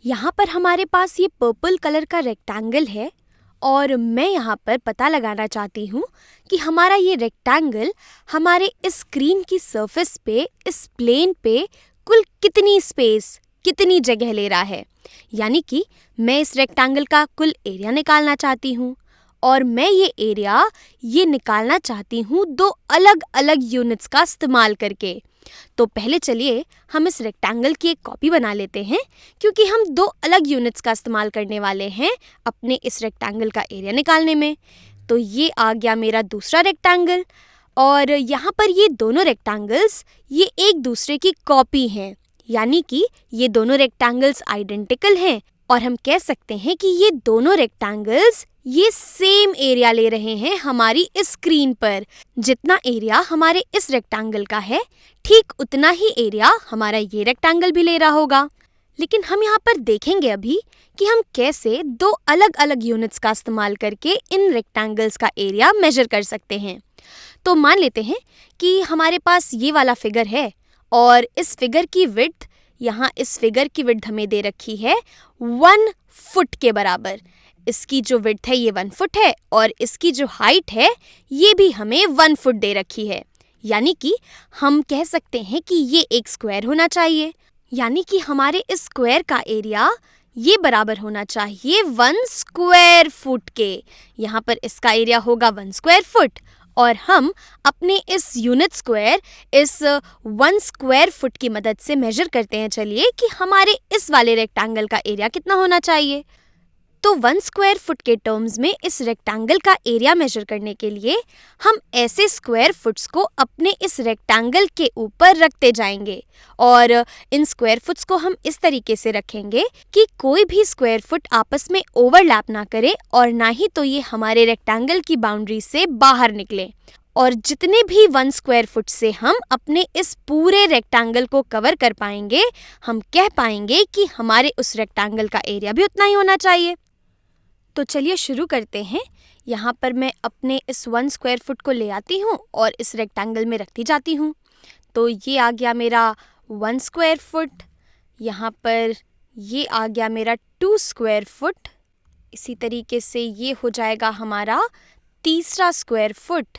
यहाँ पर हमारे पास ये पर्पल कलर का रेक्टेंगल है और मैं यहाँ पर पता लगाना चाहती हूँ कि हमारा ये रेक्टेंगल हमारे इस स्क्रीन की सरफेस पे, इस प्लेन पे कुल कितनी स्पेस, कितनी जगह ले रहा है। यानी कि मैं इस रेक्टेंगल का कुल एरिया निकालना चाहती हूँ और मैं ये निकालना चाहती हूँ दो अलग अलग यूनिट्स का इस्तेमाल करके। तो पहले चलिए हम इस रेक्टेंगल की एक कॉपी बना लेते हैं, क्योंकि हम दो अलग यूनिट्स का इस्तेमाल करने वाले हैं अपने इस रेक्टेंगल का एरिया निकालने में। तो ये आ गया मेरा दूसरा रेक्टेंगल और यहाँ पर ये दोनों रेक्टेंगल्स ये एक दूसरे की कॉपी हैं, यानी कि ये दोनों रेक्टेंगल्स आइडेंटिकल हैं और हम कह सकते हैं कि ये दोनों रेक्टेंगल्स ये सेम एरिया ले रहे हैं हमारी इस स्क्रीन पर। जितना एरिया हमारे इस रेक्टेंगल का है, ठीक उतना ही एरिया हमारा ये रेक्टेंगल भी ले रहा होगा। लेकिन हम यहाँ पर देखेंगे अभी कि हम कैसे दो अलग अलग यूनिट्स का इस्तेमाल करके इन रेक्टेंगल्स का एरिया मेजर कर सकते हैं। तो मान लेते हैं कि हमारे पास ये वाला फिगर है और इस फिगर की विड्थ, यहाँ इस फिगर की विड्थ हमें दे रखी है 1 फुट के बराबर। इसकी जो विड्थ है ये 1 फुट है और इसकी जो हाइट है ये भी हमें 1 फुट दे रखी है। यानी कि हम कह सकते हैं कि ये एक स्क्वायर होना चाहिए, यानी कि हमारे इस स्क्वायर का एरिया ये बराबर होना चाहिए 1 स्क्वायर फुट के। यहाँ पर इसका एरिया होगा 1 स्क्वायर फुट और हम अपने इस यूनिट स्क्वायर, इस 1 स्क्वायर फुट की मदद से मेजर करते हैं चलिए कि हमारे इस वाले रेक्टेंगल का एरिया कितना होना चाहिए। तो 1 स्क्वायर फुट के टर्म्स में इस रेक्टेंगल का एरिया मेजर करने के लिए हम ऐसे स्क्वायर फुट्स को अपने इस रेक्टेंगल के ऊपर रखते जाएंगे और इन स्क्वायर फुट्स को हम इस तरीके से रखेंगे कि कोई भी स्क्वायर फुट आपस में ओवरलैप ना करे और ना ही तो ये हमारे रेक्टेंगल की बाउंड्री से बाहर निकले। और जितने भी 1 स्क्वायर फुट से हम अपने इस पूरे रेक्टेंगल को कवर कर पाएंगे, हम कह पाएंगे कि हमारे उस रेक्टेंगल का एरिया भी उतना ही होना चाहिए। तो चलिए शुरू करते हैं। यहाँ पर मैं अपने इस 1 स्क्वायर फुट को ले आती हूँ और इस रेक्टेंगल में रखती जाती हूँ। तो ये आ गया मेरा 1 स्क्वायर फुट, यहाँ पर ये आ गया मेरा 2 स्क्वायर फुट, इसी तरीके से ये हो जाएगा हमारा तीसरा स्क्वायर फुट,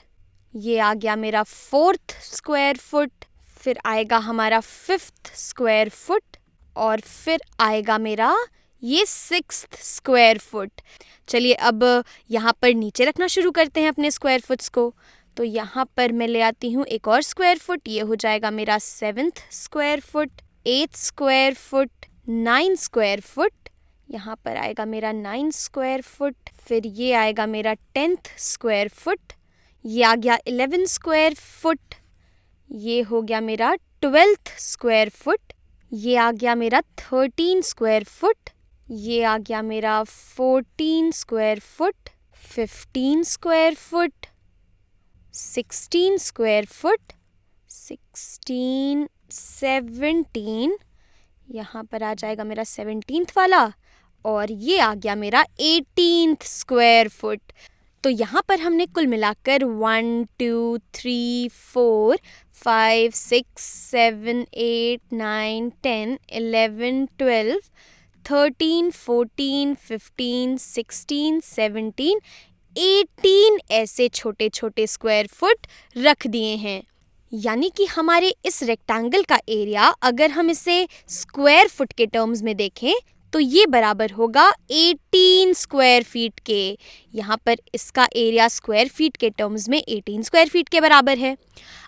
ये आ गया मेरा 4th स्क्वायर फुट, फिर आएगा हमारा 5th स्क्वायर फुट और फिर आएगा मेरा ये 6th स्क्वायर फुट। चलिए अब यहाँ पर नीचे रखना शुरू करते हैं अपने स्क्वायर फुट्स को। तो यहाँ पर मैं ले आती हूँ एक और स्क्वायर फुट, ये हो जाएगा मेरा 7th square foot, 8th square foot, 9 square foot, यहाँ पर आएगा मेरा 9 स्क्वायर फुट, फिर ये आएगा मेरा 10th स्क्वायर फुट, ये आ गया 11 स्क्वायर फुट, ये हो गया मेरा 12th स्क्वायर फुट, ये आ गया मेरा 13 स्क्वायर फुट, ये आ गया मेरा 14 square foot, 15 square foot, 16 square foot, 16, 17, यहाँ पर आ जाएगा मेरा 17th वाला और ये आ गया मेरा 18th स्क्वायर फुट। तो यहाँ पर हमने कुल मिलाकर 1, 2, 3, 4, 5, 6, 7, 8, 9, 10, 11, 12, 13, 14, 15, 16, 17, 18 ऐसे छोटे छोटे स्क्वायर फुट रख दिए हैं। यानी कि हमारे इस रेक्टेंगल का एरिया अगर हम इसे स्क्वायर फुट के टर्म्स में देखें तो ये बराबर होगा 18 स्क्वायर फीट के। यहाँ पर इसका एरिया स्क्वायर फीट के टर्म्स में 18 स्क्वायर फीट के बराबर है।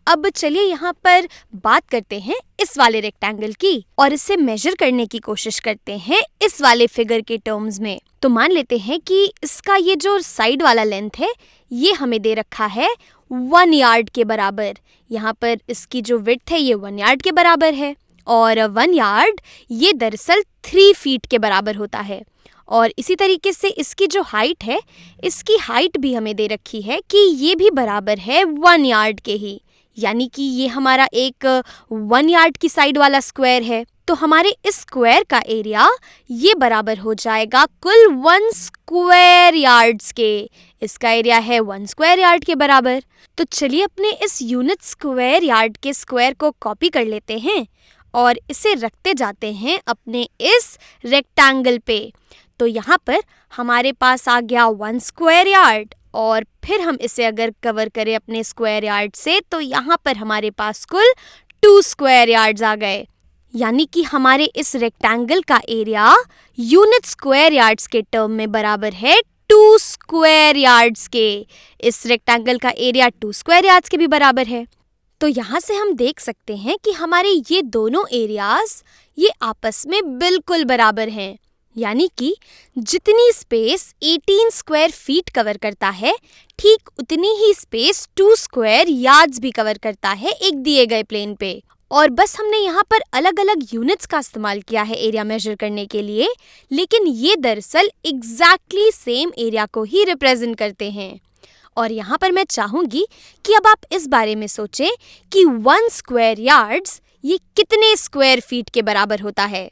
अब चलिए यहाँ पर बात करते हैं इस वाले रेक्टेंगल की और इसे मेजर करने की कोशिश करते हैं इस वाले फिगर के टर्म्स में। तो मान लेते हैं कि इसका ये जो साइड वाला लेंथ है ये हमें दे रखा है 1 यार्ड के बराबर। यहाँ पर इसकी जो विड्थ है ये 1 यार्ड के बराबर है और 1 यार्ड ये दरअसल 3 फीट के बराबर होता है। और इसी तरीके से इसकी जो हाइट है, इसकी हाइट भी हमें दे रखी है कि ये भी बराबर है 1 यार्ड के ही, यानी कि ये हमारा एक 1 यार्ड की साइड वाला स्क्वायर है। तो हमारे इस स्क्वायर का एरिया ये बराबर हो जाएगा कुल 1 स्क्वायर यार्ड्स के। इसका एरिया है 1 स्क्वायर यार्ड के बराबर। तो चलिए अपने इस यूनिट स्क्वायर यार्ड के स्क्वायर को कॉपी कर लेते हैं और इसे रखते जाते हैं अपने इस रेक्टेंगल पे। तो यहाँ पर हमारे पास आ गया 1 स्क्वायर यार्ड, और फिर हम इसे अगर कवर करें अपने स्क्वायर यार्ड से तो यहाँ पर हमारे पास कुल 2 स्क्वायर यार्ड्स आ गए। यानी कि हमारे इस रेक्टेंगल का एरिया यूनिट स्क्वायर यार्ड्स के टर्म में बराबर है 2 स्क्वायर यार्ड्स के। इस रेक्टेंगल का एरिया 2 स्क्वायर यार्ड्स के भी बराबर है। तो यहाँ से हम देख सकते हैं कि हमारे ये दोनों एरियाज ये आपस में बिल्कुल बराबर हैं। यानी कि जितनी स्पेस 18 स्क्वायर फीट कवर करता है, ठीक उतनी ही स्पेस 2 स्क्वायर यार्ड्स भी कवर करता है एक दिए गए प्लेन पे। और बस हमने यहाँ पर अलग अलग यूनिट्स का इस्तेमाल किया है एरिया मेजर करने के लिए, लेकिन ये दरअसल एग्जैक्टली सेम एरिया को ही रिप्रेजेंट करते हैं। और यहाँ पर मैं चाहूँगी कि अब आप इस बारे में सोचें कि 1 स्क्वायर यार्ड्स ये कितने स्क्वायर फीट के बराबर होता है।